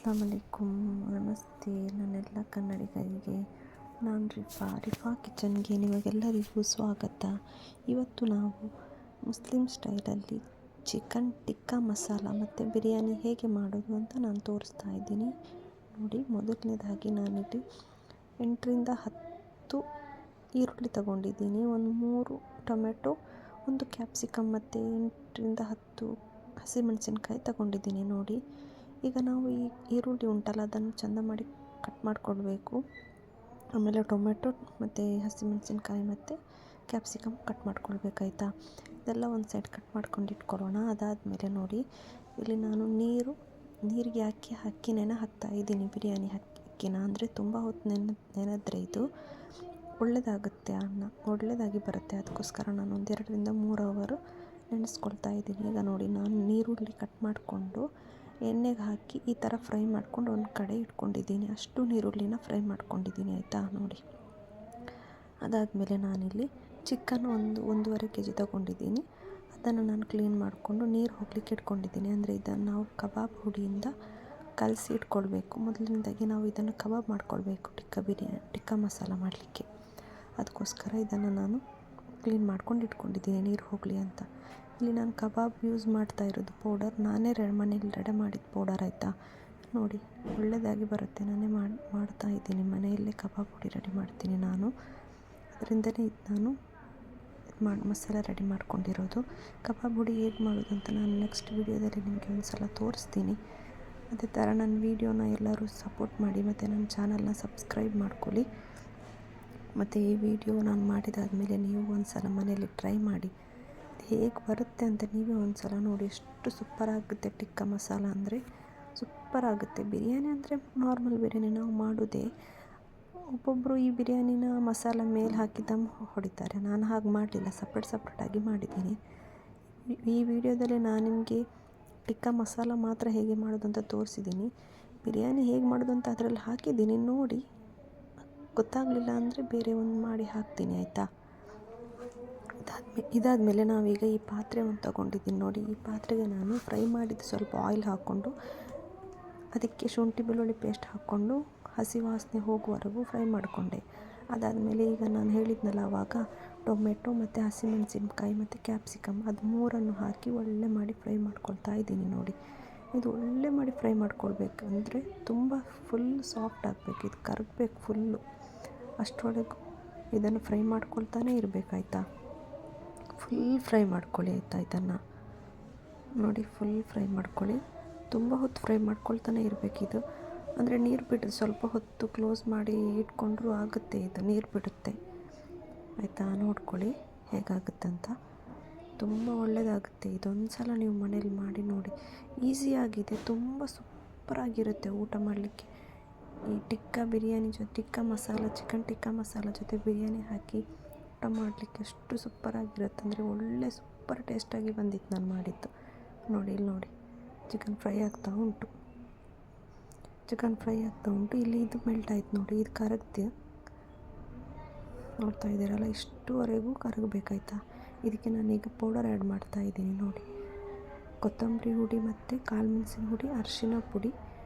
ಅಸ್ಸಲಾಮು ಅಲೈಕುಮ್, ನಮಸ್ತೆ ನನ್ನೆಲ್ಲ ಕನ್ನಡಿಗರಿಗೆ. ನಾನು ರಿಫಾ ಕಿಚನ್ಗೆ ನಿಮಗೆಲ್ಲರಿಗೂ ಸ್ವಾಗತ. ಇವತ್ತು ನಾವು ಮುಸ್ಲಿಂ ಸ್ಟೈಲಲ್ಲಿ ಚಿಕನ್ ಟಿಕ್ಕಾ ಮಸಾಲ ಮತ್ತು ಬಿರಿಯಾನಿ ಹೇಗೆ ಮಾಡೋದು ಅಂತ ನಾನು ತೋರಿಸ್ತಾ ಇದ್ದೀನಿ. ನೋಡಿ, ಮೊದಲನೇದಾಗಿ ನಾನಿಲ್ಲಿ 8ರಿಂದ 10 ಈರುಳ್ಳಿ ತಗೊಂಡಿದ್ದೀನಿ, ಒಂದು 3 ಟೊಮೆಟೊ, ಒಂದು ಕ್ಯಾಪ್ಸಿಕಮ್ ಮತ್ತು 8ರಿಂದ 10 ಹಸಿಮೆಣಸಿನ್ಕಾಯಿ ತಗೊಂಡಿದ್ದೀನಿ. ನೋಡಿ, ಈಗ ನಾವು ಈ ಈರುಳ್ಳಿ ಉಂಟಲ್ಲ ಅದನ್ನು ಚೆಂದ ಮಾಡಿ ಕಟ್ ಮಾಡಿಕೊಳ್ಬೇಕು. ಆಮೇಲೆ ಟೊಮೆಟೊ ಮತ್ತು ಹಸಿಮೆಣಸಿನ್ಕಾಯಿ ಮತ್ತು ಕ್ಯಾಪ್ಸಿಕಮ್ ಕಟ್ ಮಾಡ್ಕೊಳ್ಬೇಕಾಯ್ತಾ. ಇದೆಲ್ಲ ಒಂದು ಸೈಡ್ ಕಟ್ ಮಾಡ್ಕೊಂಡು ಇಟ್ಕೊಳ್ಳೋಣ. ಅದಾದಮೇಲೆ ನೋಡಿ, ಇಲ್ಲಿ ನಾನು ನೀರಿಗೆ ಅಕ್ಕಿ ಹಾಕ್ತಾ ಇದ್ದೀನಿ. ಬಿರಿಯಾನಿ ಅಕ್ಕಿನ ಅಂದರೆ ತುಂಬ ಹೊತ್ತು ನೆನೆದ್ರೆ ಇದು ಒಳ್ಳೆಯದಾಗುತ್ತೆ, ಅನ್ನ ಒಳ್ಳೆಯದಾಗಿ ಬರುತ್ತೆ. ಅದಕ್ಕೋಸ್ಕರ ನಾನು ಒಂದು 2ರಿಂದ 3 ಅವರ್ ನೆನೆಸ್ಕೊಳ್ತಾ ಇದ್ದೀನಿ. ಈಗ ನೋಡಿ, ನಾನು ನೀರುಳ್ಳಿ ಕಟ್ ಮಾಡಿಕೊಂಡು ಎಣ್ಣೆಗೆ ಹಾಕಿ ಈ ಥರ ಫ್ರೈ ಮಾಡ್ಕೊಂಡು ಒಂದು ಕಡೆ ಇಟ್ಕೊಂಡಿದ್ದೀನಿ. ಅಷ್ಟು ನೀರುಳ್ಳಿನ ಫ್ರೈ ಮಾಡ್ಕೊಂಡಿದ್ದೀನಿ ಆಯಿತಾ. ನೋಡಿ, ಅದಾದಮೇಲೆ ನಾನಿಲ್ಲಿ ಚಿಕನ್ 1.5 kg ತಗೊಂಡಿದ್ದೀನಿ. ಅದನ್ನು ನಾನು ಕ್ಲೀನ್ ಮಾಡಿಕೊಂಡು ನೀರು ಹೋಗಲಿಕ್ಕೆ ಇಟ್ಕೊಂಡಿದ್ದೀನಿ. ಅಂದರೆ ಇದನ್ನು ನಾವು ಕಬಾಬ್ ಹುಡಿಯಿಂದ ಕಲಸಿ ಇಟ್ಕೊಳ್ಬೇಕು. ಮೊದಲನೇದಾಗಿ ನಾವು ಇದನ್ನು ಕಬಾಬ್ ಮಾಡ್ಕೊಳ್ಬೇಕು ಟಿಕ್ಕಾ ಮಸಾಲ ಮಾಡಲಿಕ್ಕೆ. ಅದಕ್ಕೋಸ್ಕರ ಇದನ್ನು ನಾನು ಕ್ಲೀನ್ ಮಾಡ್ಕೊಂಡು ಇಟ್ಕೊಂಡಿದ್ದೀನಿ ನೀರು ಹೋಗಲಿ ಅಂತ. ಇಲ್ಲಿ ನಾನು ಕಬಾಬ್ ಯೂಸ್ ಮಾಡ್ತಾ ಇರೋದು ಪೌಡರ್ ನಾನೇ ಮನೇಲಿ ರೆಡಿ ಮಾಡಿದ ಪೌಡರ್ ಆಯಿತಾ. ನೋಡಿ, ಒಳ್ಳೆಯದಾಗಿ ಬರುತ್ತೆ. ನಾನೇ ಮಾಡ್ತಾ ಇದ್ದೀನಿ ಮನೆಯಲ್ಲೇ ಕಬಾಬ್ ಪುಡಿ ರೆಡಿ ಮಾಡ್ತೀನಿ ನಾನು. ಅದರಿಂದಲೇ ನಾನು ಮಸಾಲ ರೆಡಿ ಮಾಡ್ಕೊಂಡಿರೋದು. ಕಬಾಬ್ ಪುಡಿ ಹೇಗೆ ಮಾಡೋದು ಅಂತ ನಾನು ನೆಕ್ಸ್ಟ್ ವೀಡಿಯೋದಲ್ಲಿ ನಿಮಗೆ ಒಂದು ಸಲ ತೋರಿಸ್ತೀನಿ. ಅದೇ ಥರ ನನ್ನ ವೀಡಿಯೋನ ಎಲ್ಲರೂ ಸಪೋರ್ಟ್ ಮಾಡಿ ಮತ್ತು ನನ್ನ ಚಾನಲ್ನ ಸಬ್ಸ್ಕ್ರೈಬ್ ಮಾಡ್ಕೊಳ್ಳಿ. ಮತ್ತು ಈ ವಿಡಿಯೋ ನಾನು ಮಾಡಿದಾದಮೇಲೆ ನೀವು ಒಂದು ಸಲ ಮನೆಯಲ್ಲಿ ಟ್ರೈ ಮಾಡಿ, ಹೇಗೆ ಬರುತ್ತೆ ಅಂತ ನೀವೇ ಒಂದು ಸಲ ನೋಡಿ. ಎಷ್ಟು ಸೂಪರಾಗುತ್ತೆ ಟಿಕ್ಕಾ ಮಸಾಲ ಅಂದರೆ ಸೂಪರಾಗುತ್ತೆ. ಬಿರಿಯಾನಿ ಅಂದರೆ ನಾರ್ಮಲ್ ಬಿರಿಯಾನಿ ನಾವು ಮಾಡೋದೇ. ಒಬ್ಬೊಬ್ಬರು ಈ ಬಿರಿಯಾನಿನ ಮಸಾಲ ಮೇಲೆ ಹಾಕಿ ದಮ್ ಹೊಡಿತಾರೆ. ನಾನು ಹಾಗೆ ಮಾಡಲಿಲ್ಲ, ಸಪ್ರೇಟಾಗಿ ಮಾಡಿದ್ದೀನಿ. ಈ ವಿಡಿಯೋದಲ್ಲಿ ನಾನು ನಿಮಗೆ ಟಿಕ್ಕಾ ಮಸಾಲ ಮಾತ್ರ ಹೇಗೆ ಮಾಡೋದು ಅಂತ ತೋರಿಸಿದ್ದೀನಿ. ಬಿರಿಯಾನಿ ಹೇಗೆ ಮಾಡೋದು ಅಂತ ಅದರಲ್ಲಿ ಹಾಕಿದ್ದೀನಿ ನೋಡಿ. ಗೊತ್ತಾಗಲಿಲ್ಲ ಅಂದರೆ ಬೇರೆ ಒಂದು ಮಾಡಿ ಹಾಕ್ತೀನಿ ಆಯಿತಾ. ಇದಾದಮೇಲೆ ನಾವೀಗ ಈ ಪಾತ್ರೆ ಒಂದು ತೊಗೊಂಡಿದ್ದೀನಿ. ನೋಡಿ, ಈ ಪಾತ್ರೆಗೆ ನಾನು ಫ್ರೈ ಮಾಡಿದ್ದು ಸ್ವಲ್ಪ ಆಯಿಲ್ ಹಾಕ್ಕೊಂಡು ಅದಕ್ಕೆ ಶುಂಠಿ ಬೆಳ್ಳುಳ್ಳಿ ಪೇಸ್ಟ್ ಹಾಕ್ಕೊಂಡು ಹಸಿ ವಾಸನೆ ಹೋಗುವವರೆಗೂ ಫ್ರೈ ಮಾಡಿಕೊಂಡೆ. ಅದಾದಮೇಲೆ ಈಗ ನಾನು ಹೇಳಿದ್ನಲ್ಲ ಆವಾಗ, ಟೊಮೆಟೊ ಮತ್ತು ಹಸಿಮೆಣಸಿನ್ಕಾಯಿ ಮತ್ತು ಕ್ಯಾಪ್ಸಿಕಮ್ ಅದು 3 ಹಾಕಿ ಒಳ್ಳೆ ಮಾಡಿ ಫ್ರೈ ಮಾಡ್ಕೊಳ್ತಾ ಇದ್ದೀನಿ. ನೋಡಿ, ಇದು ಒಳ್ಳೆ ಮಾಡಿ ಫ್ರೈ ಮಾಡ್ಕೊಳ್ಬೇಕು. ಅಂದರೆ ತುಂಬ ಫುಲ್ ಸಾಫ್ಟ್ ಆಗಬೇಕು, ಇದು ಕರಗಬೇಕು ಫುಲ್ಲು. ಅಷ್ಟರೊಳಗೂ ಇದನ್ನು ಫ್ರೈ ಮಾಡ್ಕೊಳ್ತಾನೆ ಇರಬೇಕಾಯ್ತಾ. ಫುಲ್ ಫ್ರೈ ಮಾಡ್ಕೊಳ್ಳಿ ಆಯಿತಾ. ಇದನ್ನು ನೋಡಿ, ಫುಲ್ ಫ್ರೈ ಮಾಡ್ಕೊಳ್ಳಿ. ತುಂಬ ಹೊತ್ತು ಫ್ರೈ ಮಾಡ್ಕೊಳ್ತಾನೆ ಇರಬೇಕಿದು. ಅಂದರೆ ನೀರು ಬಿಟ್ಟರೆ ಸ್ವಲ್ಪ ಹೊತ್ತು ಕ್ಲೋಸ್ ಮಾಡಿ ಇಟ್ಕೊಂಡ್ರೂ ಆಗುತ್ತೆ, ಇದು ನೀರು ಬಿಡುತ್ತೆ ಆಯಿತಾ. ನೋಡ್ಕೊಳ್ಳಿ ಹೇಗಾಗುತ್ತೆ ಅಂತ. ತುಂಬ ಒಳ್ಳೆಯದಾಗುತ್ತೆ. ಇದೊಂದು ಸಲ ನೀವು ಮನೇಲಿ ಮಾಡಿ ನೋಡಿ. ಈಸಿಯಾಗಿದೆ, ತುಂಬ ಸೂಪರಾಗಿರುತ್ತೆ ಊಟ ಮಾಡಲಿಕ್ಕೆ. ಈ ಟಿಕ್ಕಾ ಬಿರಿಯಾನಿ ಜೊತೆ ಚಿಕನ್ ಟಿಕ್ಕಾ ಮಸಾಲ ಜೊತೆ ಬಿರಿಯಾನಿ ಹಾಕಿ ಊಟ ಮಾಡಲಿಕ್ಕೆ ಎಷ್ಟು ಸೂಪರಾಗಿರುತ್ತೆ ಅಂದರೆ ಒಳ್ಳೆ ಸೂಪರ್ ಟೇಸ್ಟಾಗಿ ಬಂದಿತ್ತು ನಾನು ಮಾಡಿದ್ದು. ನೋಡಿ, ಇಲ್ಲಿ ನೋಡಿ, ಚಿಕನ್ ಫ್ರೈ ಆಗ್ತಾ ಉಂಟು. ಇಲ್ಲಿ ಇದು ಮೆಲ್ಟ್ ಆಯ್ತು ನೋಡಿ, ಇದು ಕರಗ್ತಿ ನೋಡ್ತಾ ಇದ್ದೀರಲ್ಲ, ಇಷ್ಟುವರೆಗೂ ಕರಗಬೇಕಾಯ್ತಾ. ಇದಕ್ಕೆ ನಾನೀಗ ಪೌಡರ್ ಆ್ಯಡ್ ಮಾಡ್ತಾ ಇದ್ದೀನಿ. ನೋಡಿ, ಕೊತ್ತಂಬರಿ ಹುಡಿ ಮತ್ತು ಕಾಳು ಮೆಣಸಿನ ಹುಡಿ, ಅರಿಶಿನ ಪುಡಿ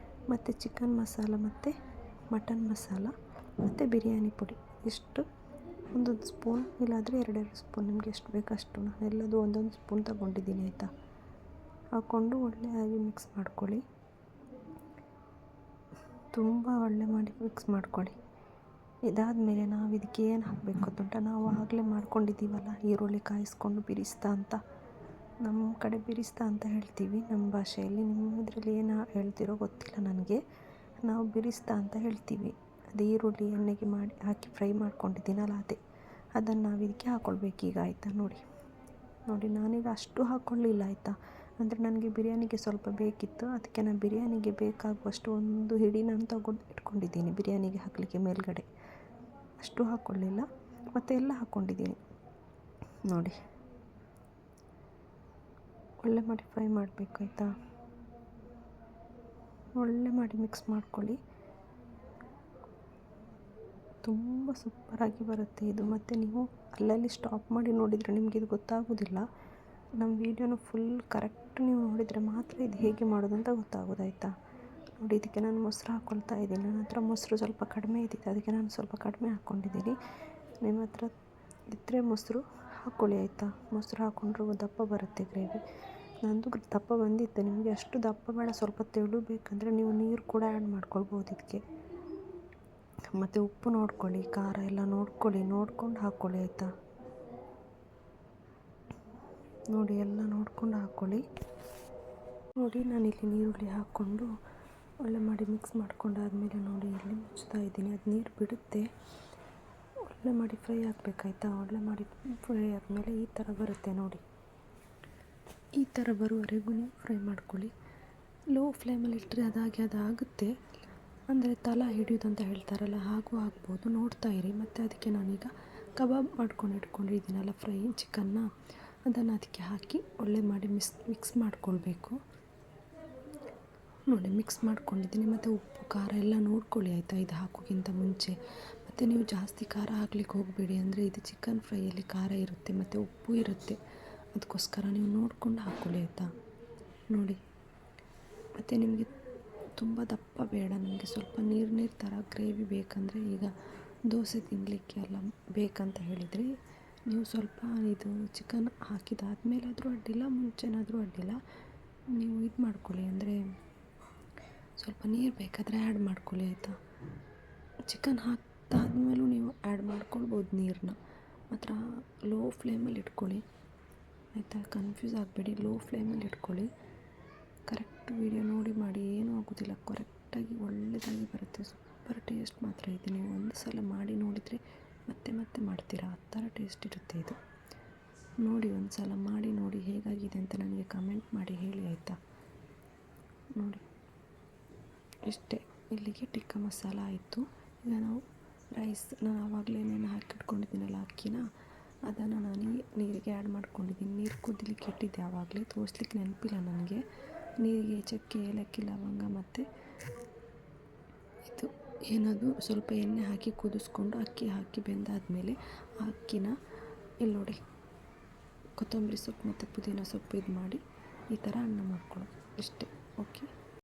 ಮತ್ತು ಚಿಕನ್ ಮಸಾಲ ಮತ್ತು ಮಟನ್ ಮಸಾಲ ಮತ್ತು ಬಿರಿಯಾನಿ ಪುಡಿ ಇಷ್ಟು 1 ಸ್ಪೂನ್, ಇಲ್ಲಾಂದರೆ 2 ಸ್ಪೂನ್, ನಿಮಗೆ ಎಷ್ಟು ಬೇಕಷ್ಟು. ನಾನೆಲ್ಲದು 1 ಸ್ಪೂನ್ ತಗೊಂಡಿದ್ದೀನಿ ಆಯಿತಾ. ಹಾಕ್ಕೊಂಡು ಒಳ್ಳೆಯಾಗಿ ಮಿಕ್ಸ್ ಮಾಡ್ಕೊಳ್ಳಿ. ತುಂಬ ಒಳ್ಳೆ ಮಾಡಿ ಮಿಕ್ಸ್ ಮಾಡ್ಕೊಳ್ಳಿ. ಇದಾದಮೇಲೆ ನಾವು ಇದಕ್ಕೆ ಏನು ಹಾಕಬೇಕು ಅಂತ ನಾವು ಆಗಲೇ ಮಾಡ್ಕೊಂಡಿದ್ದೀವಲ್ಲ, ಈರುಳ್ಳಿ ಕಾಯಿಸ್ಕೊಂಡು ಬಿರಿಸ್ತಾ ಅಂತ, ನಮ್ಮ ಕಡೆ ಬಿರಿಸ್ತಾ ಅಂತ ಹೇಳ್ತೀವಿ ನಮ್ಮ ಭಾಷೆಯಲ್ಲಿ. ನಿಮ್ಮ ಇದರಲ್ಲಿ ಏನು ಹೇಳ್ತಿರೋ ಗೊತ್ತಿಲ್ಲ ನನಗೆ. ನಾವು ಬಿರಿಸ್ತಾ ಅಂತ ಹೇಳ್ತೀವಿ. ಅದು ಈರುಳ್ಳಿ ಎಣ್ಣೆಗೆ ಹಾಕಿ ಫ್ರೈ ಮಾಡ್ಕೊಂಡಿದ್ದೀನಲ್ಲ ಅದನ್ನು ನಾವು ಇದಕ್ಕೆ ಹಾಕ್ಕೊಳ್ಬೇಕೀಗ ಆಯಿತಾ. ನೋಡಿ, ನಾನೀಗ ಅಷ್ಟು ಹಾಕ್ಕೊಳ್ಳಿಲ್ಲ ಆಯಿತಾ. ಅಂದರೆ ನನಗೆ ಬಿರಿಯಾನಿಗೆ ಸ್ವಲ್ಪ ಬೇಕಿತ್ತು, ಅದಕ್ಕೆ ನಾನು ಬಿರಿಯಾನಿಗೆ ಬೇಕಾಗುವಷ್ಟು ಒಂದು ಹಿಡಿ ನಾನು ಇಟ್ಕೊಂಡಿದ್ದೀನಿ ಬಿರಿಯಾನಿಗೆ ಹಾಕಲಿಕ್ಕೆ ಮೇಲ್ಗಡೆ. ಅಷ್ಟು ಹಾಕ್ಕೊಳ್ಳಿಲ್ಲ, ಮತ್ತು ಎಲ್ಲ ಹಾಕ್ಕೊಂಡಿದ್ದೀನಿ. ನೋಡಿ, ಒಳ್ಳೆ ಮಾಡಿ ಫ್ರೈ ಮಾಡಬೇಕಾಯ್ತಾ. ಒಳ್ಳೆ ಮಾಡಿ ಮಿಕ್ಸ್ ಮಾಡ್ಕೊಳ್ಳಿ. ತುಂಬ ಸೂಪರಾಗಿ ಬರುತ್ತೆ ಇದು. ಮತ್ತು ನೀವು ಅಲ್ಲಲ್ಲಿ ಸ್ಟಾಪ್ ಮಾಡಿ ನೋಡಿದರೆ ನಿಮಗೆ ಇದು ಗೊತ್ತಾಗೋದಿಲ್ಲ. ನಮ್ಮ ವೀಡಿಯೋನ ಫುಲ್ ಕರೆಕ್ಟ್ ನೀವು ನೋಡಿದರೆ ಮಾತ್ರ ಇದು ಹೇಗೆ ಮಾಡೋದು ಅಂತ ಗೊತ್ತಾಗೋದಾಯ್ತಾ. ನೋಡಿ ಇದಕ್ಕೆ ನಾನು ಮೊಸರು ಹಾಕ್ಕೊಳ್ತಾ ಇದ್ದೀನಿ. ನನ್ನ ಹತ್ರ ಮೊಸರು ಸ್ವಲ್ಪ ಕಡಿಮೆ ಇದ್ದಿತ್ತು, ಅದಕ್ಕೆ ನಾನು ಸ್ವಲ್ಪ ಕಡಿಮೆ ಹಾಕ್ಕೊಂಡಿದ್ದೀನಿ. ನಿಮ್ಮ ಹತ್ರ ಇದ್ದರೆ ಮೊಸರು ಹಾಕ್ಕೊಳ್ಳಿ ಆಯಿತಾ. ಮೊಸರು ಹಾಕ್ಕೊಂಡ್ರೂ ದಪ್ಪ ಬರುತ್ತೆ ಗ್ರೇವಿ. ನಂದು ದಪ್ಪ ಬಂದಿತ್ತು. ನಿಮಗೆ ಅಷ್ಟು ದಪ್ಪ ಬೇಡ, ಸ್ವಲ್ಪ ತೆಳು ಬೇಕಂದರೆ ನೀವು ನೀರು ಕೂಡ ಆ್ಯಡ್ ಮಾಡ್ಕೊಳ್ಬೋದು ಇದಕ್ಕೆ. ಮತ್ತು ಉಪ್ಪು ನೋಡ್ಕೊಳ್ಳಿ, ಖಾರ ಎಲ್ಲ ನೋಡ್ಕೊಳ್ಳಿ, ನೋಡ್ಕೊಂಡು ಹಾಕ್ಕೊಳ್ಳಿ ಆಯಿತಾ. ನೋಡಿ ಎಲ್ಲ ನೋಡ್ಕೊಂಡು ಹಾಕ್ಕೊಳ್ಳಿ. ನೋಡಿ ನಾನಿಲ್ಲಿ ನೀರುಳ್ಳಿ ಹಾಕ್ಕೊಂಡು ಒಳ್ಳೆ ಮಾಡಿ ಮಿಕ್ಸ್ ಮಾಡ್ಕೊಂಡಾದಮೇಲೆ ನೋಡಿ ಇಲ್ಲಿ ಮುಚ್ತಾ ಇದ್ದೀನಿ. ಅದು ನೀರು ಬಿಡುತ್ತೆ. ಒಳ್ಳೆ ಮಾಡಿ ಫ್ರೈ ಆಗಬೇಕಾಯ್ತಾ. ಒಳ್ಳೆ ಮಾಡಿ ಫ್ರೈ ಆದಮೇಲೆ ಈ ಥರ ಬರುತ್ತೆ ನೋಡಿ. ಈ ಥರ ಬರುವವರೆಗೂ ನೀವು ಫ್ರೈ ಮಾಡ್ಕೊಳ್ಳಿ. ಲೋ ಫ್ಲೇಮಲ್ಲಿ ಇಟ್ಟರೆ ಅದಾಗುತ್ತೆ. ಅಂದರೆ ತಲ ಹಿಡಿಯೋದು ಅಂತ ಹೇಳ್ತಾರಲ್ಲ, ಹಾಗೂ ಆಗ್ಬೋದು. ನೋಡ್ತಾ ಇರಿ. ಮತ್ತು ಅದಕ್ಕೆ ನಾನೀಗ ಕಬಾಬ್ ಮಾಡ್ಕೊಂಡು ಇಟ್ಕೊಂಡಿದ್ದೀನಲ್ಲ ಫ್ರೈ ಚಿಕನ್ನ, ಅದನ್ನು ಅದಕ್ಕೆ ಹಾಕಿ ಒಳ್ಳೆ ಮಾಡಿ ಮಿಕ್ಸ್ ಮಾಡ್ಕೊಳ್ಬೇಕು. ನೋಡಿ ಮಿಕ್ಸ್ ಮಾಡ್ಕೊಂಡಿದ್ದೀನಿ. ಮತ್ತು ಉಪ್ಪು ಖಾರ ಎಲ್ಲ ನೋಡ್ಕೊಳ್ಳಿ ಆಯಿತಾ, ಇದು ಹಾಕೋಕ್ಕಿಂತ ಮುಂಚೆ. ಮತ್ತು ನೀವು ಜಾಸ್ತಿ ಖಾರ ಹಾಕ್ಲಿಕ್ಕೆ ಹೋಗಬೇಡಿ, ಅಂದರೆ ಇದು ಚಿಕನ್ ಫ್ರೈಯಲ್ಲಿ ಖಾರ ಇರುತ್ತೆ ಮತ್ತು ಉಪ್ಪು ಇರುತ್ತೆ. ಅದಕ್ಕೋಸ್ಕರ ನೀವು ನೋಡ್ಕೊಂಡು ಹಾಕ್ಕೊಳ್ಳಿ ಆಯಿತಾ. ನೋಡಿ ಮತ್ತು ನಿಮಗೆ ತುಂಬ ದಪ್ಪ ಬೇಡ, ನಿಮಗೆ ಸ್ವಲ್ಪ ನೀರು ಥರ ಗ್ರೇವಿ ಬೇಕಂದರೆ, ಈಗ ದೋಸೆ ತಿನ್ನಲಿಕ್ಕೆ ಎಲ್ಲ ಬೇಕಂತ ಹೇಳಿದರೆ ನೀವು ಸ್ವಲ್ಪ ಇದು ಚಿಕನ್ ಹಾಕಿದಾದ್ಮೇಲಾದರೂ ಅಡ್ಡಿಲ್ಲ, ಮುಂಚೆನಾದರೂ ಅಡ್ಡಿಲ್ಲ, ನೀವು ಇದು ಮಾಡ್ಕೊಳ್ಳಿ. ಅಂದರೆ ಸ್ವಲ್ಪ ನೀರು ಬೇಕಾದರೆ ಆ್ಯಡ್ ಮಾಡ್ಕೊಳ್ಳಿ ಆಯಿತಾ. ಚಿಕನ್ ಹಾಕಿದಾದ್ಮೇಲೂ ನೀವು ಆ್ಯಡ್ ಮಾಡ್ಕೊಳ್ಬೋದು ನೀರನ್ನ. ಮಾತ್ರ ಲೋ ಫ್ಲೇಮಲ್ಲಿ ಇಟ್ಕೊಳ್ಳಿ ಆಯಿತಾ. ಕನ್ಫ್ಯೂಸ್ ಆಗಬೇಡಿ, ಲೋ ಫ್ಲೇಮಲ್ಲಿ ಇಟ್ಕೊಳ್ಳಿ. ಕರೆಕ್ಟ್ ವೀಡಿಯೋ ನೋಡಿ ಮಾಡಿ, ಏನೂ ಆಗೋದಿಲ್ಲ. ಕರೆಕ್ಟಾಗಿ ಒಳ್ಳೆಯದಾಗಿ ಬರುತ್ತೆ. ಸೂಪರ್ ಟೇಸ್ಟ್ ಮಾತ್ರ ಇದೆ. ನೀವು ಒಂದು ಸಲ ಮಾಡಿ ನೋಡಿದರೆ ಮತ್ತೆ ಮತ್ತೆ ಮಾಡ್ತೀರಾ, ಆ ಥರ ಟೇಸ್ಟ್ ಇರುತ್ತೆ ಇದು. ನೋಡಿ ಒಂದು ಸಲ ಮಾಡಿ ನೋಡಿ ಹೇಗಾಗಿದೆ ಅಂತ ನನಗೆ ಕಮೆಂಟ್ ಮಾಡಿ ಹೇಳಿ ಆಯಿತಾ. ನೋಡಿ ಇಷ್ಟೇ, ಇಲ್ಲಿಗೆ ಟಿಕ್ಕ ಮಸಾಲ ಆಯಿತು. ಈಗ ನಾವು ರೈಸ್, ನಾನು ಆವಾಗಲೇ ಹಾಕಿಟ್ಕೊಂಡಿದ್ದೀನಲ್ಲ ಅಕ್ಕಿನ, ಅದನ್ನು ನಾನು ನೀರಿಗೆ ಆ್ಯಡ್ ಮಾಡ್ಕೊಂಡಿದ್ದೀನಿ. ನೀರು ಕುದಿಲಿಕ್ಕೆ ಇಟ್ಟಿದ್ದೆ ಆವಾಗಲೇ, ತೋರಿಸ್ಲಿಕ್ಕೆ ನೆನಪಿಲ್ಲ ನನಗೆ. ನೀರಿಗೆ ಚಕ್ಕೆ, ಏಲಕ್ಕಿ, ಲವಂಗ ಮತ್ತು ಇದು ಏನದು ಸ್ವಲ್ಪ ಎಣ್ಣೆ ಹಾಕಿ ಕುದಿಸ್ಕೊಂಡು ಅಕ್ಕಿ ಹಾಕಿ ಬೆಂದಾದಮೇಲೆ ಆ ಅಕ್ಕಿನ ಇಲ್ಲಿ ನೋಡಿ ಕೊತ್ತಂಬರಿ ಸೊಪ್ಪು ಮತ್ತು ಪುದೀನ ಸೊಪ್ಪು ಇದು ಮಾಡಿ ಈ ಥರ ಅನ್ನ ಮಾಡ್ಕೊಳ್ಳೋದು. ಇಷ್ಟೇ. ಓಕೆ.